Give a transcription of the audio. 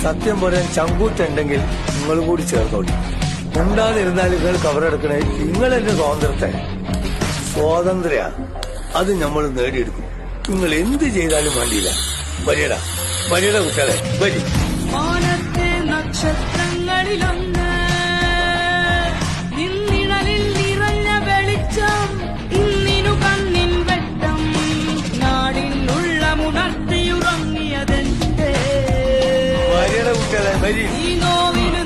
സത്യം പറയാൻ ചങ്കൂറ്റുണ്ടെങ്കിൽ നിങ്ങൾ കൂടി ചേർന്നോളി. ഉണ്ടാതിരുന്നാൽ നിങ്ങൾ കവറെടുക്കണേ. നിങ്ങൾ എന്റെ സ്വാതന്ത്ര്യ അത് നമ്മൾ നേടിയെടുക്കും. നിങ്ങൾ എന്ത് ചെയ്താലും വേണ്ടിയില്ല. വരിയടാ കുട്ടികളെ വരി. വാനത്തെ നക്ഷത്രങ്ങളിലൊന്ന് നിന്നിഴലിൽ നിറഞ്ഞ വെളിച്ചം ഇന്നിനു കണ്ണിൻ വെട്ടം നാടിനുള്ള ഉണർത്തിയുറങ്ങിയതെന്റെ വരിയടാ കുട്ടികളെ വരി. ഈ നോവിന്